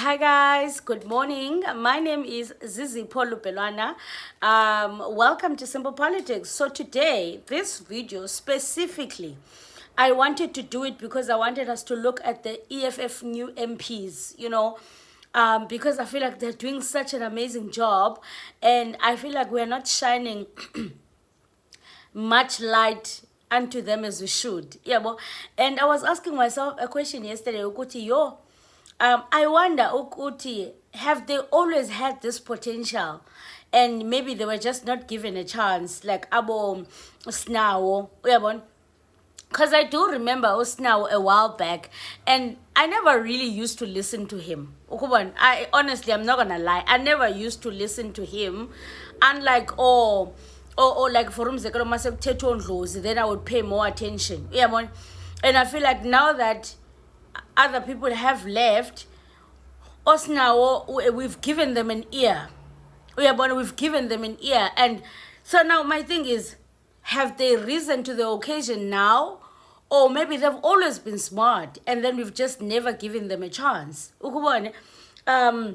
Hi guys, good morning. My name is Zizi Pelwana. Welcome to Simple Politics. So today, this video specifically, I wanted to do it because I wanted us to look at the EFF new MPs, because I feel like they're doing such an amazing job and I feel like we're not shining much light unto them as we should. Yeah, and I was asking myself a question yesterday, Ukuti, I wonder, Ukuti, have they always had this potential? And maybe they were just not given a chance, like Abo Snawo, because I do remember Osnaw a while back, and I never really used to listen to him. I honestly, I'm not gonna lie, I never used to listen to him, unlike like for then I would pay more attention. And I feel like now that other people have left, us now we've given them an ear. We've given them an ear. And so now my thing is, have they risen to the occasion now? Or maybe they've always been smart and then we've just never given them a chance. Usihle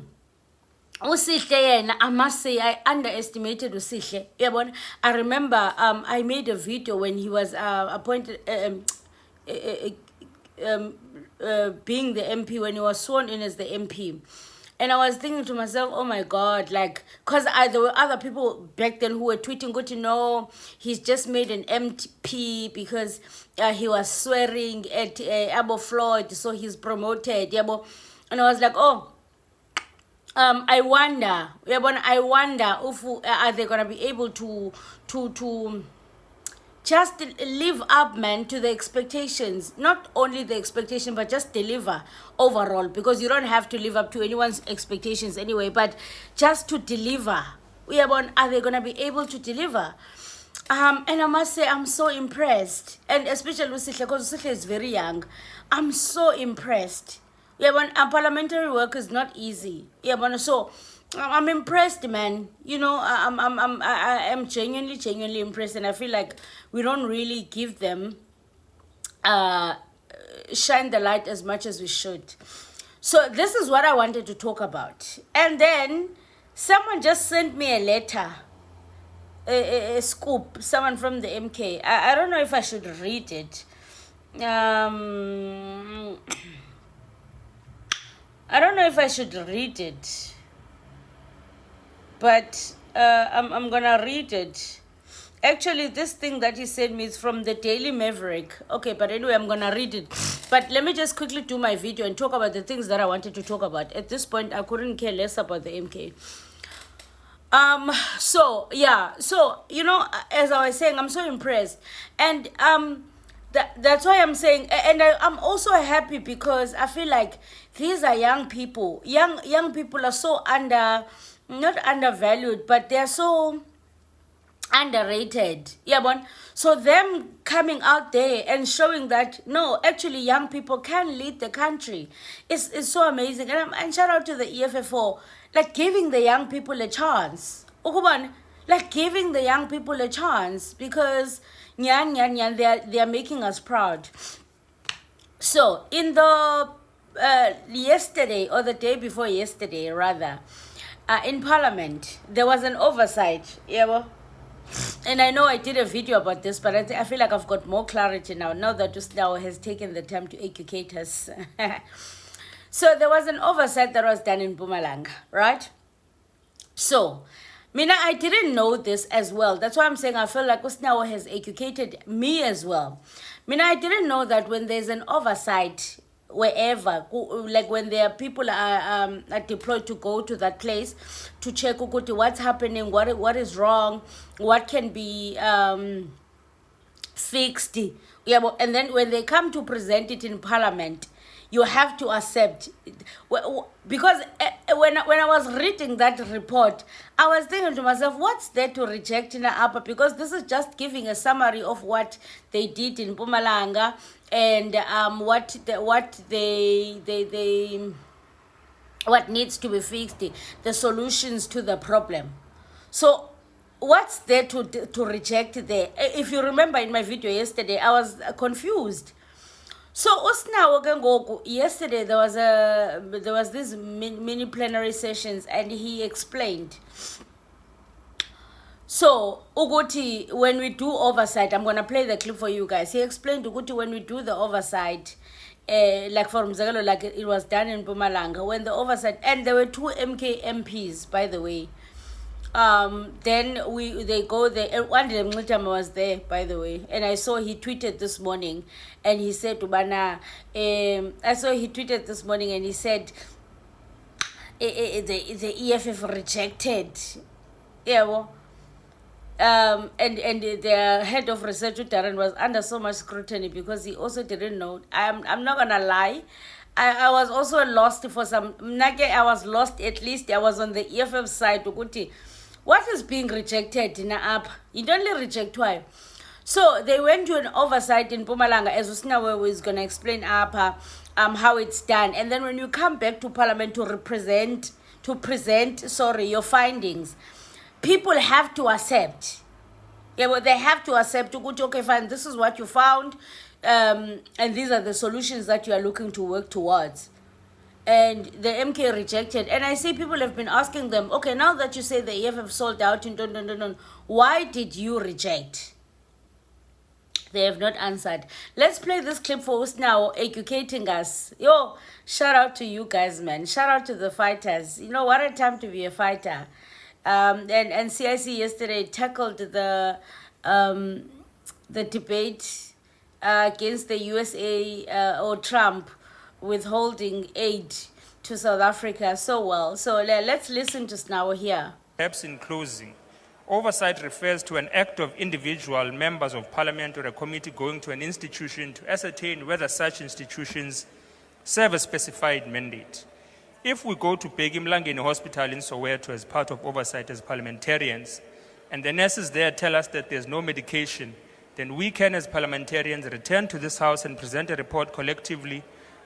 yena, I must say I underestimated Usihle. I remember I made a video when he was appointed being the MP, when he was sworn in as the MP. And I was thinking to myself, oh my God, like, because there were other people back then who were tweeting, good to know, he's just made an MP because he was swearing at Abo Floyd, so he's promoted. And I was like, I wonder if are they going to be able to just live up, man, to the expectations. Not only the expectation, but just deliver overall. Because you don't have to live up to anyone's expectations anyway, but just to deliver. Are they going to be able to deliver? And I must say, I'm so impressed. And especially with Sihle, because Sihle is very young. I'm so impressed. Parliamentary work is not easy. So I'm impressed, man. I am genuinely impressed, and I feel like we don't really give them shine the light as much as we should. So this is what I wanted to talk about. And then someone just sent me a letter, a scoop, someone from the MK. I don't know if I should read it. I don't know if I should read it, but I'm gonna read it. Actually, this thing that he sent me is from the Daily Maverick. Okay, but anyway, I'm gonna read it. But let me just quickly do my video and talk about the things that I wanted to talk about. At this point, I couldn't care less about the MK. So as I was saying, I'm so impressed, and that's why I'm saying, and I'm also happy because I feel like these are young people. Young people are so not undervalued, but they're so underrated. So them coming out there and showing that no, actually young people can lead the country is so amazing. And shout out to the EFF for like giving the young people a chance. Like giving the young people a chance, because they are making us proud. So in the yesterday, or the day before yesterday rather, in Parliament there was an oversight. And I know I did a video about this, but I feel like I've got more clarity now that Usnaw has taken the time to educate us. So there was an oversight that was done in Mpumalanga, right? So Mina, I didn't know this as well. That's why I'm saying I feel like Usnaw has educated me as well. Mina, I didn't know that when there's an oversight wherever, like when there are people are deployed to go to that place to check what's happening, what is wrong, what can be fixed. And then when they come to present it in Parliament, you have to accept. Because when I was reading that report, I was thinking to myself, what's there to reject in Upper? Because this is just giving a summary of what they did in Mpumalanga and what needs to be fixed, the solutions to the problem. So what's there to reject there? If you remember in my video yesterday, I was confused. So usinawo ke ngoku, yesterday there was this mini plenary sessions and he explained. So Uguti, when we do oversight, I'm gonna play the clip for you guys. He explained Uguti, when we do the oversight, like for Mzagalo, like it was done in Pumalanga, when the oversight, and there were 2 MK MPs, by the way. Then they go there. One day Mlitama was there, by the way, and I saw he tweeted this morning, and he said to Bana, I saw he tweeted this morning, and he said, the EFF rejected, yeah, well, and the head of research Darren was under so much scrutiny because he also didn't know. I'm not gonna lie, I was also lost for some. I was lost, at least I was on the EFF side. What is being rejected in the app? You don't only reject why. So they went to an oversight in Pumalanga, as Usinawe is going to explain how it's done. And then when you come back to Parliament to present your findings, people have to accept. Yeah, well, they have to accept. Okay, fine, this is what you found, and these are the solutions that you are looking to work towards. And the MK rejected. And I see people have been asking them, okay, now that you say the EFF sold out, why did you reject? They have not answered. Let's play this clip for us now, educating us. Yo, shout out to you guys, man. Shout out to the fighters. You know, what a time to be a fighter. And CIC yesterday tackled the debate against the USA or Trump withholding aid to South Africa so well. So let's listen to Snawo here. Perhaps in closing, oversight refers to an act of individual members of parliament or a committee going to an institution to ascertain whether such institutions serve a specified mandate. If we go to Bheki Mlangeni Hospital in Soweto as part of oversight as parliamentarians, and the nurses there tell us that there's no medication, then we can as parliamentarians return to this house and present a report collectively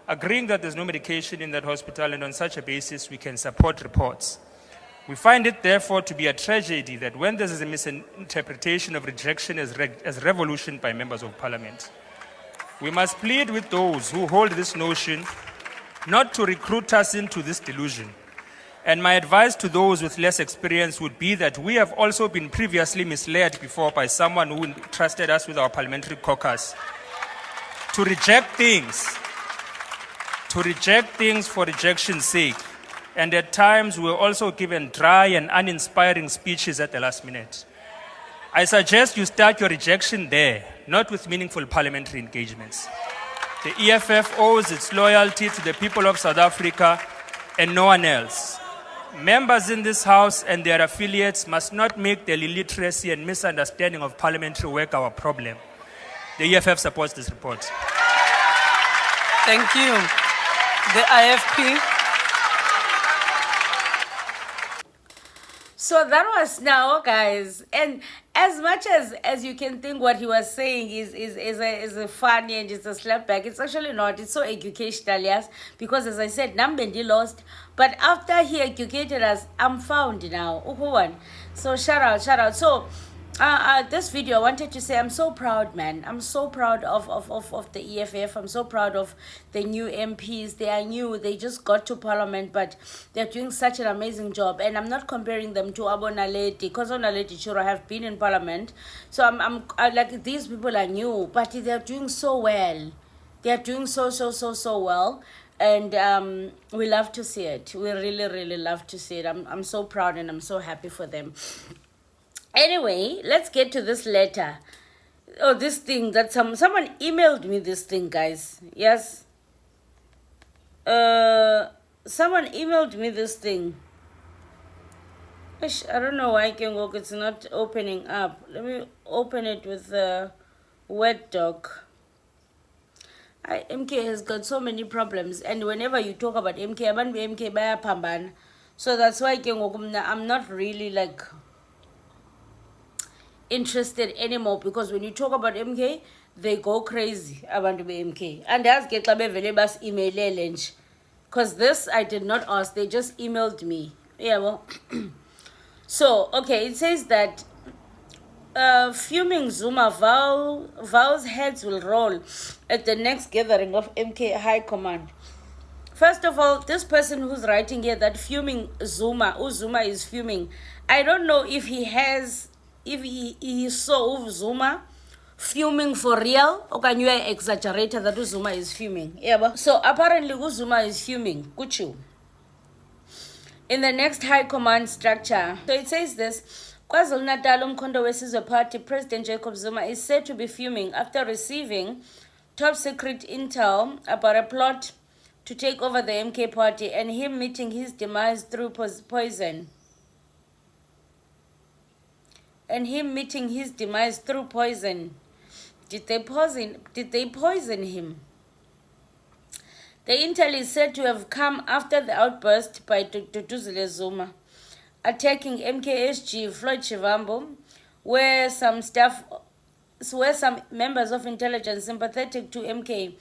agreeing that there's no medication in that hospital, and on such a basis we can support reports. We find it therefore to be a tragedy that when there is a misinterpretation of rejection as revolution by members of parliament, we must plead with those who hold this notion not to recruit us into this delusion. And my advice to those with less experience would be that we have also been previously misled before by someone who entrusted us with our parliamentary caucus to reject things for rejection's sake. And at times, we were also given dry and uninspiring speeches at the last minute. I suggest you start your rejection there, not with meaningful parliamentary engagements. The EFF owes its loyalty to the people of South Africa and no one else. Members in this House and their affiliates must not make their illiteracy and misunderstanding of parliamentary work our problem. The EFF supports this report. Thank you. The IFP. So that was now, guys. And as much as you can think what he was saying is a funny and it's a slapback, it's actually not. It's so educational, yes. Because as I said, Nambendi lost. But after he educated us, I'm found now. So shout out. So this video, I wanted to say I'm so proud, man. I'm so proud of the EFF. I'm so proud of the new MPs. They are new. They just got to parliament, but they're doing such an amazing job. And I'm not comparing them to Abonaleti, because Abonaleti Chura have been in parliament. So I like, these people are new, but they're doing so well. They're doing so well. And we love to see it. We really love to see it. I'm so proud and I'm so happy for them. Anyway, let's get to this letter. Oh, this thing that someone emailed me this thing, guys. Yes. Someone emailed me this thing. I don't know why I can work. It's not opening up. Let me open it with the Word doc. MK has got so many problems, and whenever you talk about MK, MK baya pamban. So that's why I'm not really like interested anymore, because when you talk about MK, they go crazy about MK. And ask get velebas email, because this I did not ask, they just emailed me. Yeah, well. So okay, it says that fuming Zuma vows heads will roll at the next gathering of MK High Command. First of all, this person who's writing here that fuming Zuma, Zuma is fuming. I don't know if he saw Zuma fuming for real, or can you exaggerate that Zuma is fuming? Yeah, so apparently Zuma is fuming. Kuchu. In the next high command structure, so it says this. KwaZulu-Natal Umkhonto weSizwe Party President Jacob Zuma is said to be fuming after receiving top secret intel about a plot to take over the MK party and him meeting his demise through poison. Did they poison him? The intel is said to have come after the outburst by Duduzile Zuma attacking MKSG Floyd Shivambu, where some members of intelligence sympathetic to MK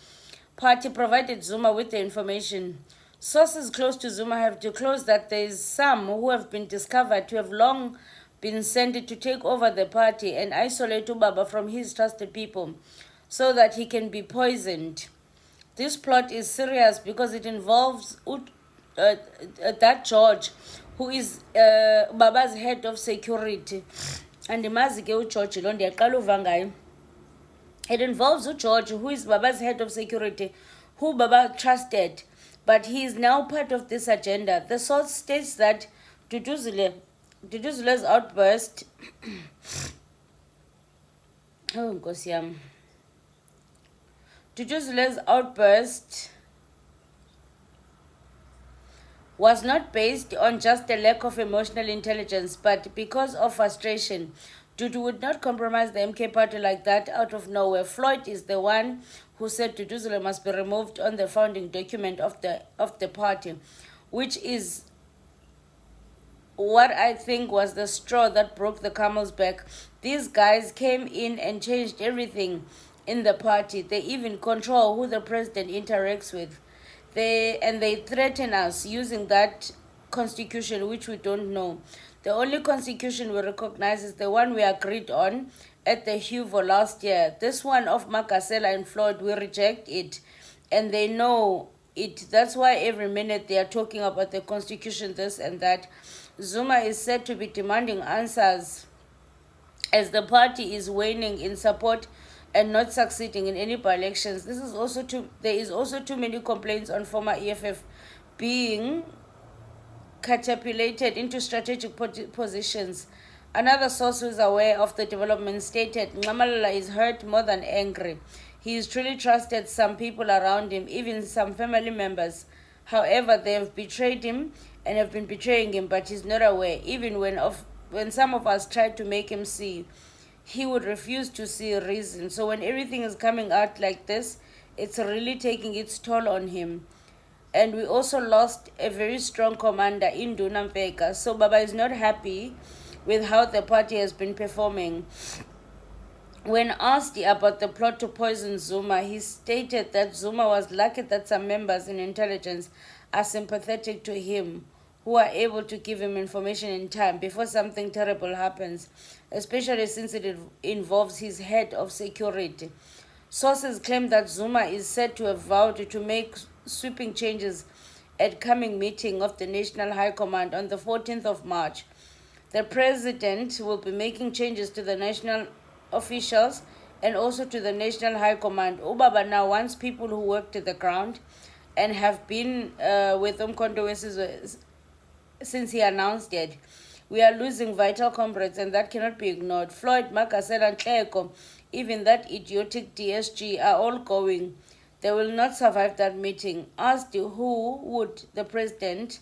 party provided Zuma with the information. Sources close to Zuma have disclosed that there is some who have been discovered to have long been sent to take over the party and isolate Ubaba from his trusted people so that he can be poisoned. This plot is serious because it involves that George, who is Baba's head of security. And George, it involves George, who is Baba's head of security, who Baba trusted, but he is now part of this agenda. The source states that Duduzule's outburst Duduzule's outburst was not based on just a lack of emotional intelligence, but because of frustration. Dudu would not compromise the MK party like that out of nowhere. Floyd is the one who said Duduzule must be removed on the founding document of the party, which is what I think was the straw that broke the camel's back. These guys came in and changed everything in the party. They even control who the president interacts with. They threaten us using that constitution, which we don't know. The only constitution we recognize is the one we agreed on at the Huvo last year. This one of Makasela and Floyd, we reject it, and they know it. That's why every minute they are talking about the constitution, this and that. Zuma is said to be demanding answers as the party is waning in support and not succeeding in any by-elections. There is also too many complaints on former EFF being catapulted into strategic positions. Another source who is aware of the development stated, Nxamalala is hurt more than angry. He has truly trusted some people around him, even some family members. However, they have betrayed him and have been betraying him, but he's not aware. Even when some of us tried to make him see, he would refuse to see a reason. So when everything is coming out like this, it's really taking its toll on him. And we also lost a very strong commander in Dunampeka. So Baba is not happy with how the party has been performing. When asked about the plot to poison Zuma, he stated that Zuma was lucky that some members in intelligence are sympathetic to him, who are able to give him information in time before something terrible happens, especially since it involves his head of security. Sources claim that Zuma is said to have vowed to make sweeping changes at coming meeting of the National High Command on the 14th of March. The president will be making changes to the national officials and also to the National High Command. Ubaba now wants people who work to the ground and have been with Umkhonto weSizwe since he announced it. We are losing vital comrades, and that cannot be ignored. Floyd, Makasela, and Kleko, even that idiotic DSG, are all going. They will not survive that meeting. Asked who would the president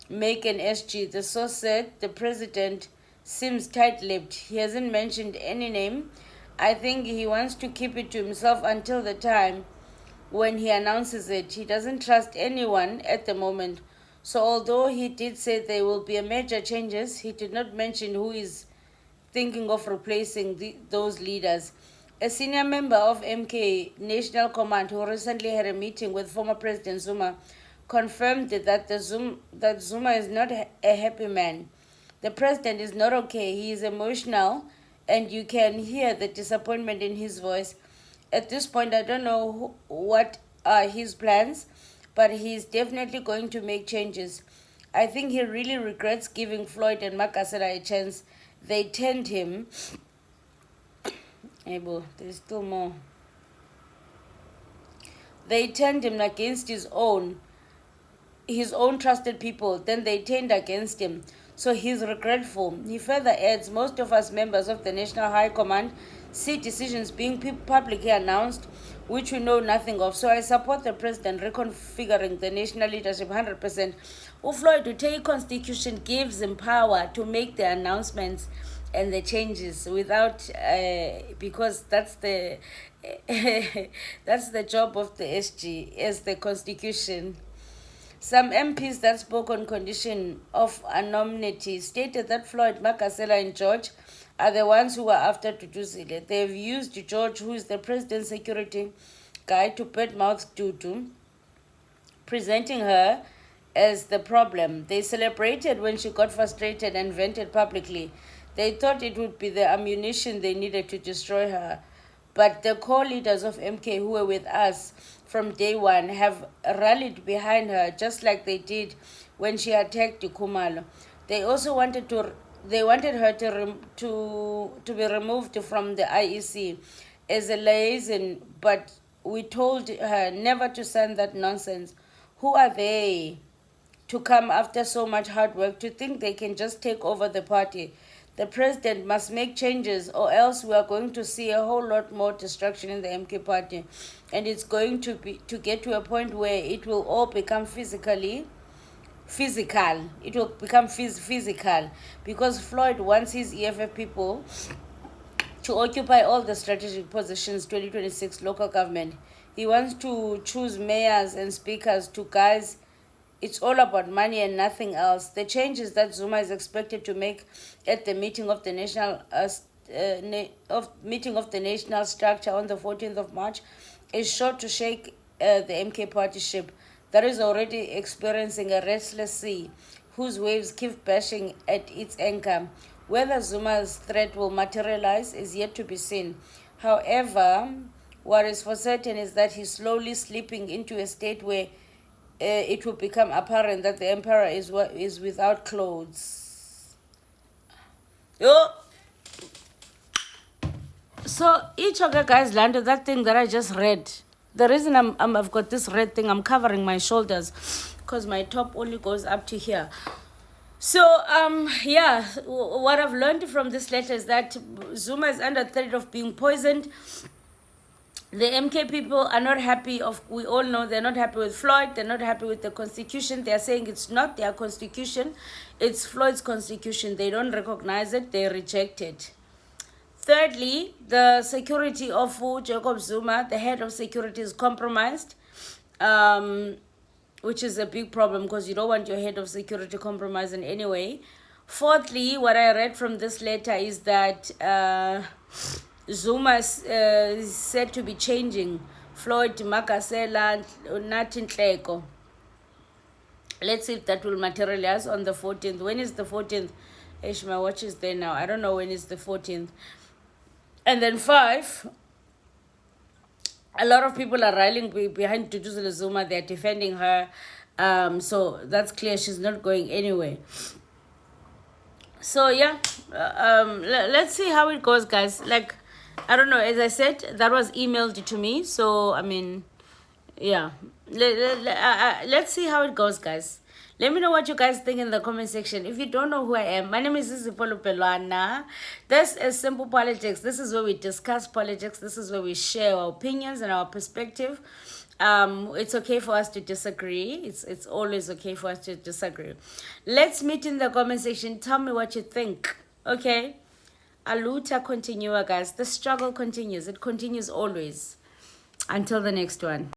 make an SG, the source said the president seems tight-lipped. He hasn't mentioned any name. I think he wants to keep it to himself until the time when he announces it. He doesn't trust anyone at the moment. So although he did say there will be a major changes, he did not mention who is thinking of replacing those leaders. A senior member of MK National Command who recently had a meeting with former President Zuma confirmed that Zuma is not a happy man. The president is not okay. He is emotional and you can hear the disappointment in his voice. At this point, I don't know what are his plans, but he's definitely going to make changes. I think he really regrets giving Floyd and Makasela a chance. They turned him. Able, there's still more. They turned him against his own trusted people. Then they turned against him. So he's regretful. He further adds, most of us members of the National High Command see decisions being publicly announced which we know nothing of. So I support the president reconfiguring the national leadership 100%. Floyd Utei Constitution gives him power to make the announcements and the changes without, because that's the that's the job of the SG, as the Constitution. Some MPs that spoke on condition of anonymity stated that Floyd, Makasela, and George are the ones who are after Duduzile. They've used George, who is the president's security guy, to badmouth Dudu, presenting her as the problem. They celebrated when she got frustrated and vented publicly. They thought it would be the ammunition they needed to destroy her. But the core leaders of MK who were with us from day one have rallied behind her, just like they did when she attacked Kumalo. They also wanted her to be removed from the IEC as a liaison, but we told her never to send that nonsense. Who are they to come after so much hard work to think they can just take over the party? The president must make changes, or else we are going to see a whole lot more destruction in the MK party, and it's going to get to a point where it will all become physical. It will become physical, because Floyd wants his EFF people to occupy all the strategic positions 2026 local government. He wants to choose mayors and speakers to guys. It's all about money and nothing else. The changes that Zuma is expected to make at the meeting of the national structure on the 14th of March is sure to shake the MK party ship that is already experiencing a restless sea, whose waves keep bashing at its anchor. Whether Zuma's threat will materialize is yet to be seen. However, what is for certain is that he's slowly slipping into a state where it will become apparent that the emperor is without clothes. Yo. So each of the guys landed that thing that I just read. The reason I've got this red thing, I'm covering my shoulders because my top only goes up to here. So yeah, what I've learned from this letter is that Zuma is under threat of being poisoned. The MK people are not happy. We all know they're not happy with Floyd. They're not happy with the constitution. They're saying it's not their constitution. It's Floyd's constitution. They don't recognize it. They reject it. Thirdly, the security of Jacob Zuma, the head of security, is compromised, which is a big problem because you don't want your head of security compromised in any way. Fourthly, what I read from this letter is that Zuma is said to be changing Floyd, Makasela, Nathi Nhleko. Let's see if that will materialize on the 14th. When is the 14th? My watch is there now. I don't know when is the 14th. And then 5, a lot of people are rallying behind Duduzile Zuma. They're defending her. So that's clear. She's not going anywhere. So yeah, let's see how it goes, guys. Like, I don't know, as I said, that was emailed to me. So, I mean, yeah. Let's see how it goes, guys. Let me know what you guys think in the comment section. If you don't know who I am, my name is Zipolo Pelwana. This is Simple Politics. This is where we discuss politics. This is where we share our opinions and our perspective. It's okay for us to disagree. It's always okay for us to disagree. Let's meet in the comment section. Tell me what you think. Okay? Aluta continua, guys. The struggle continues. It continues always. Until the next one.